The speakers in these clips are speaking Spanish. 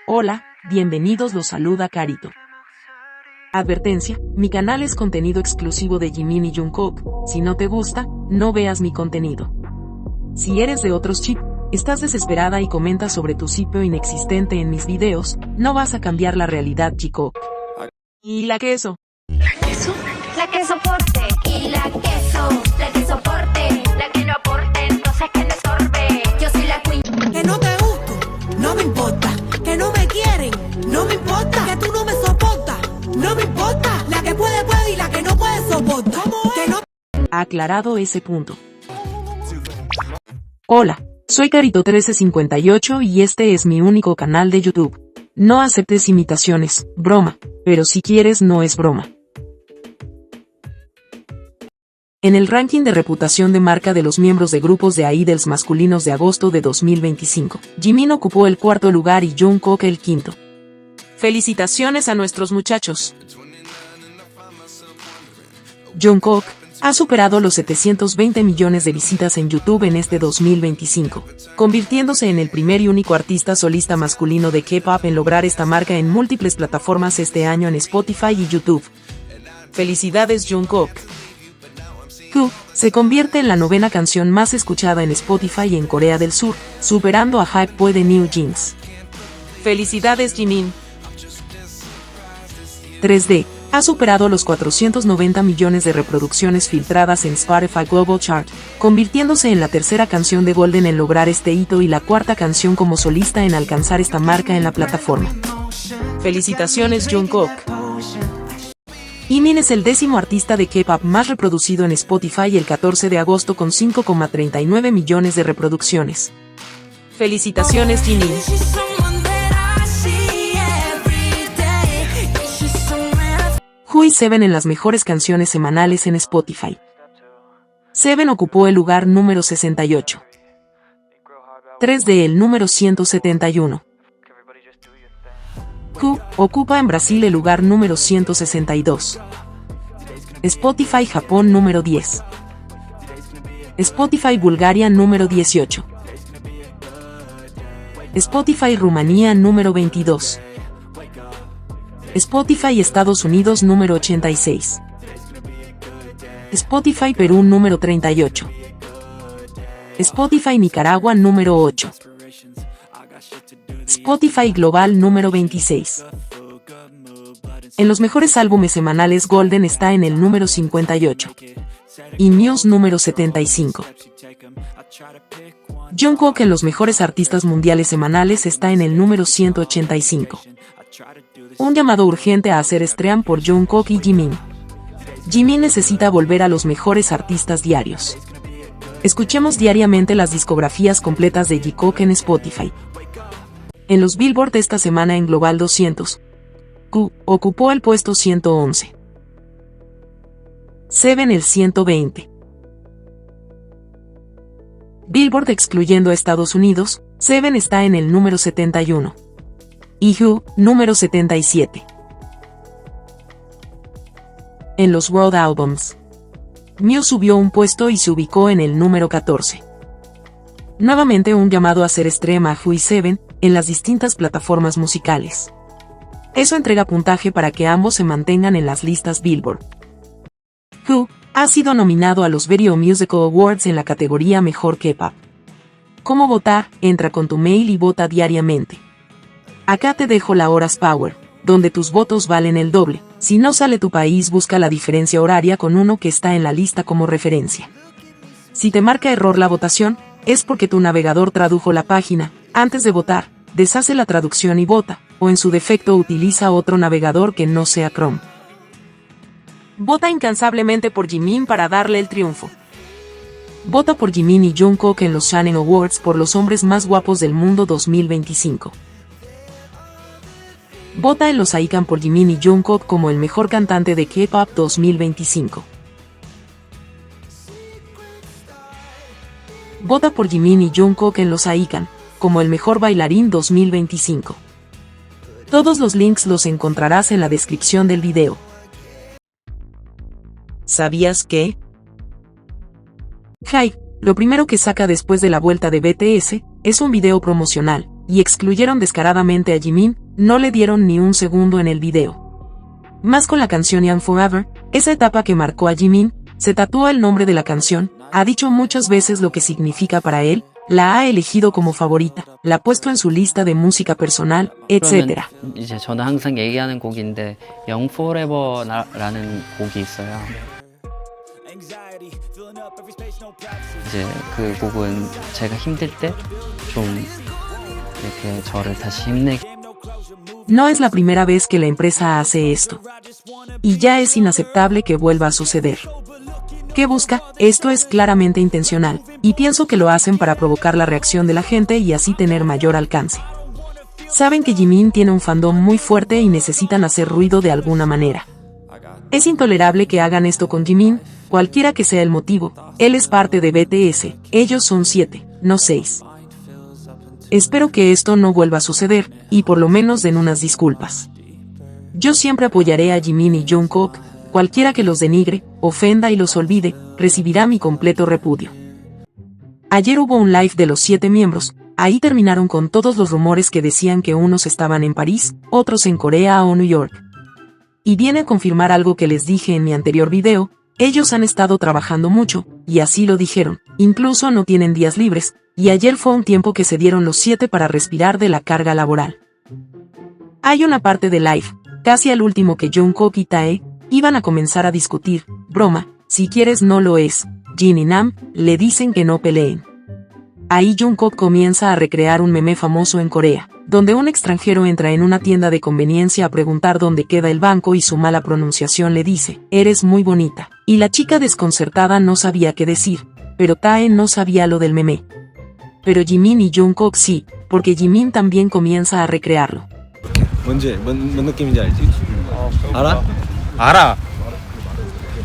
Hola, bienvenidos, los saluda Carito. Advertencia, mi canal es contenido exclusivo de Jimin y Jungkook, si no te gusta, no veas mi contenido. Si eres de otros chip, estás desesperada y comentas sobre tu sitio inexistente en mis videos, no vas a cambiar la realidad, chico. ¿Y la queso? ¿La queso? La que soporte. Y la que soporte. La que no aporte, entonces que le estorbe. Yo soy la queen. Que no te gusto, no me importa. Que no me quieren, no me importa. Que tú no me soportas, no me importa. La que puede, puede y la que no puede soporta. Que no... Aclarado ese punto. Hola, soy Carito1358 y este es mi único canal de YouTube. No aceptes imitaciones, broma, pero si quieres no es broma. En el ranking de reputación de marca de los miembros de grupos de idols masculinos de agosto de 2025, Jimin ocupó el cuarto lugar y Jungkook el quinto. Felicitaciones a nuestros muchachos. Jungkook ha superado los 720 millones de visitas en YouTube en este 2025, convirtiéndose en el primer y único artista solista masculino de K-pop en lograr esta marca en múltiples plataformas este año en Spotify y YouTube. Felicidades, Jungkook. Q se convierte en la novena canción más escuchada en Spotify en Corea del Sur, superando a Hype Boy de New Jeans. Felicidades, Jimin. 3D ha superado los 490 millones de reproducciones filtradas en Spotify Global Chart, convirtiéndose en la tercera canción de Golden en lograr este hito y la cuarta canción como solista en alcanzar esta marca en la plataforma. Felicitaciones, Jungkook. Jimin es el 10º artista de K-pop más reproducido en Spotify el 14 de agosto con 5,39 millones de reproducciones. Felicitaciones, Jimin. Hui Seven en las mejores canciones semanales en Spotify. Seven ocupó el lugar número 68. 3D el número 171. Q ocupa en Brasil el lugar número 162. Spotify Japón número 10. Spotify Bulgaria número 18. Spotify Rumanía número 22. Spotify Estados Unidos número 86. Spotify Perú número 38. Spotify Nicaragua número 8. Spotify Global número 26. En los mejores álbumes semanales Golden está en el número 58. Y Muse número 75. Jungkook en los mejores artistas mundiales semanales está en el número 185. Un llamado urgente a hacer stream por Jungkook y Jimin. Jimin necesita volver a los mejores artistas diarios. Escuchemos diariamente las discografías completas de Jungkook en Spotify. En los Billboard esta semana en Global 200, Q ocupó el puesto 111. Seven el 120. Billboard excluyendo a Estados Unidos, Seven está en el número 71. Y Hu, número 77. En los World Albums, Muse subió un puesto y se ubicó en el número 14. Nuevamente un llamado a hacer stream a Hu y Seven en las distintas plataformas musicales. Eso entrega puntaje para que ambos se mantengan en las listas Billboard. Hu ha sido nominado a los Video Musical Awards en la categoría Mejor K-pop. ¿Cómo votar? Entra con tu mail y vota diariamente. Acá te dejo la Horas Power, donde tus votos valen el doble. Si no sale tu país, busca la diferencia horaria con uno que está en la lista como referencia. Si te marca error la votación, es porque tu navegador tradujo la página. Antes de votar, deshace la traducción y vota, o en su defecto utiliza otro navegador que no sea Chrome. Vota incansablemente por Jimin para darle el triunfo. Vota por Jimin y Jungkook en los Shannon Awards por los hombres más guapos del mundo 2025. Vota en los AICAN por Jimin y Jungkook como el mejor cantante de K-pop 2025. Vota por Jimin y Jungkook en los AICAN como el mejor bailarín 2025. Todos los links los encontrarás en la descripción del video. ¿Sabías que? Hype, lo primero que saca después de la vuelta de BTS, es un video promocional, y excluyeron descaradamente a Jimin, no le dieron ni un segundo en el video. Más con la canción Young Forever, esa etapa que marcó a Jimin, se tatuó el nombre de la canción, ha dicho muchas veces lo que significa para él, la ha elegido como favorita, la ha puesto en su lista de música personal, etc. 이제 저는 항상 얘기하는 곡인데 Young Forever라는 곡이 있어요. 이제 그 곡은 제가 힘들 때 좀 이렇게 저를 다시 힘내게. No es la primera vez que la empresa hace esto. Y ya es inaceptable que vuelva a suceder. ¿Qué busca? Esto es claramente intencional, y pienso que lo hacen para provocar la reacción de la gente y así tener mayor alcance. Saben que Jimin tiene un fandom muy fuerte y necesitan hacer ruido de alguna manera. Es intolerable que hagan esto con Jimin, cualquiera que sea el motivo. Él es parte de BTS, ellos son 7, no 6. Espero que esto no vuelva a suceder, y por lo menos den unas disculpas. Yo siempre apoyaré a Jimin y Jungkook, cualquiera que los denigre, ofenda y los olvide, recibirá mi completo repudio. Ayer hubo un live de los 7 miembros, ahí terminaron con todos los rumores que decían que unos estaban en París, otros en Corea o New York. Y viene a confirmar algo que les dije en mi anterior video, ellos han estado trabajando mucho, y así lo dijeron, incluso no tienen días libres, y ayer fue un tiempo que se dieron los 7 para respirar de la carga laboral. Hay una parte del live, casi al último, que Jungkook y Tae iban a comenzar a discutir, broma, si quieres no lo es, Jin y Nam le dicen que no peleen. Ahí Jungkook comienza a recrear un meme famoso en Corea, donde un extranjero entra en una tienda de conveniencia a preguntar dónde queda el banco y su mala pronunciación le dice, eres muy bonita, y la chica desconcertada no sabía qué decir, pero Tae no sabía lo del meme. Pero Jimin y Jungkook sí, porque Jimin también comienza a recrearlo. 뭔 느낌인지 알지? 알아? 알아.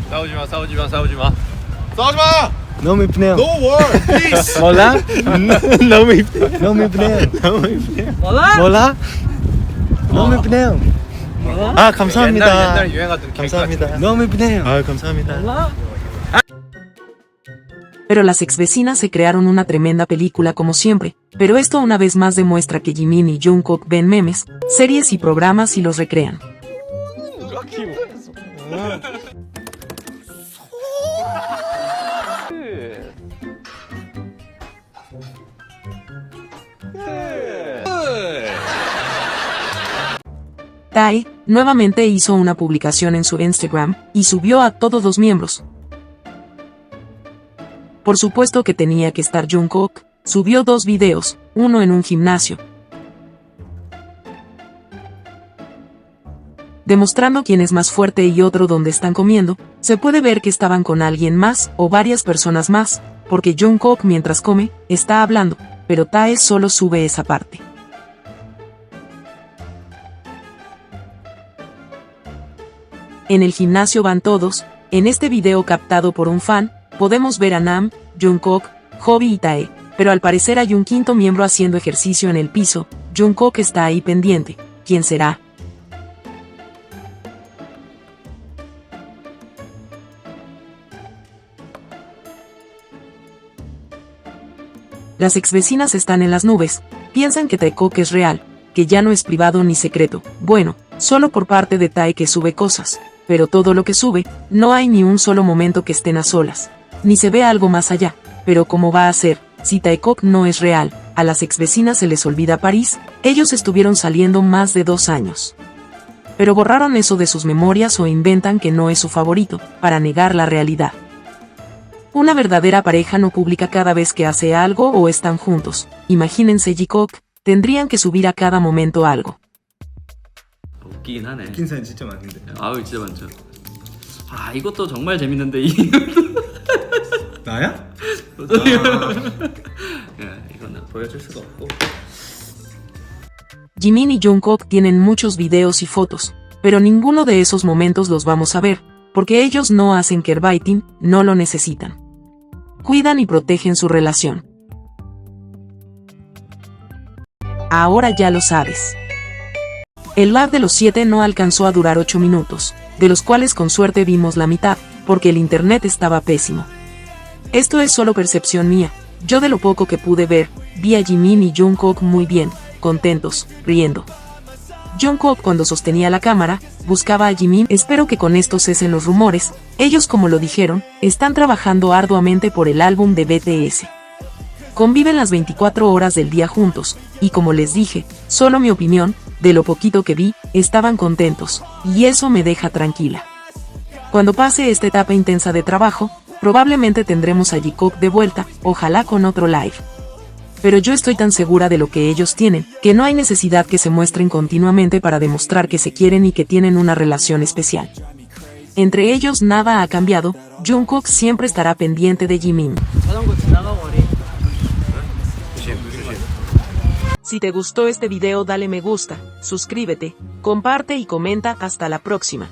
싸우지마 싸우지마 싸우지마 싸우지마. 너무 이쁘네요. No war, please. 몰라? 너무 이쁘네요. 너무 이쁘네요. 몰라? 너무 이쁘네요. 아 감사합니다. 옛날 유행하던 감사합니다. 너무 이쁘네요. 아 감사합니다. Pero las exvecinas se crearon una tremenda película como siempre, pero esto una vez más demuestra que Jimin y Jungkook ven memes, series y programas y los recrean. Tae nuevamente hizo una publicación en su Instagram y subió a todos los miembros. Por supuesto que tenía que estar Jungkook, subió 2 videos, uno en un gimnasio, demostrando quién es más fuerte, y otro donde están comiendo. Se puede ver que estaban con alguien más o varias personas más, porque Jungkook mientras come, está hablando, pero Tae solo sube esa parte. En el gimnasio van todos. En este video captado por un fan, podemos ver a Nam, Jungkook, Hobi y Tae, pero al parecer hay un 5º miembro haciendo ejercicio en el piso. Jungkook está ahí pendiente. ¿Quién será? Las exvecinas están en las nubes, piensan que Taekook es real, que ya no es privado ni secreto, bueno, solo por parte de Tae que sube cosas, pero todo lo que sube, no hay ni un solo momento que estén a solas, ni se ve algo más allá, pero ¿cómo va a ser, si Taekook no es real? A las exvecinas se les olvida París, ellos estuvieron saliendo más de 2 años. Pero borraron eso de sus memorias o inventan que no es su favorito, para negar la realidad. Una verdadera pareja no publica cada vez que hace algo o están juntos. Imagínense Jikook, tendrían que subir a cada momento algo. 웃기긴 하네. 웃긴 사진 진짜 많은데. 아우 진짜 많죠. 아 이것도 정말 재밌는데 나야? 이거는 보여줄 수가 없고. Jimin y Jungkook tienen muchos videos y fotos, pero ninguno de esos momentos los vamos a ver, porque ellos no hacen queerbaiting, no lo necesitan. Cuidan y protegen su relación. Ahora ya lo sabes. El live de los 7 no alcanzó a durar 8 minutos, de los cuales con suerte vimos la mitad, porque el internet estaba pésimo. Esto es solo percepción mía, yo de lo poco que pude ver, vi a Jimin y Jungkook muy bien, contentos, riendo. Jungkook, cuando sostenía la cámara, buscaba a Jimin. Espero que con esto cesen los rumores. Ellos, como lo dijeron, están trabajando arduamente por el álbum de BTS. Conviven las 24 horas del día juntos, y como les dije, solo mi opinión, de lo poquito que vi, estaban contentos, y eso me deja tranquila. Cuando pase esta etapa intensa de trabajo, probablemente tendremos a Jikook de vuelta, ojalá con otro live. Pero yo estoy tan segura de lo que ellos tienen, que no hay necesidad que se muestren continuamente para demostrar que se quieren y que tienen una relación especial. Entre ellos nada ha cambiado, Jungkook siempre estará pendiente de Jimin. Si te gustó este video dale me gusta, suscríbete, comparte y comenta. Hasta la próxima.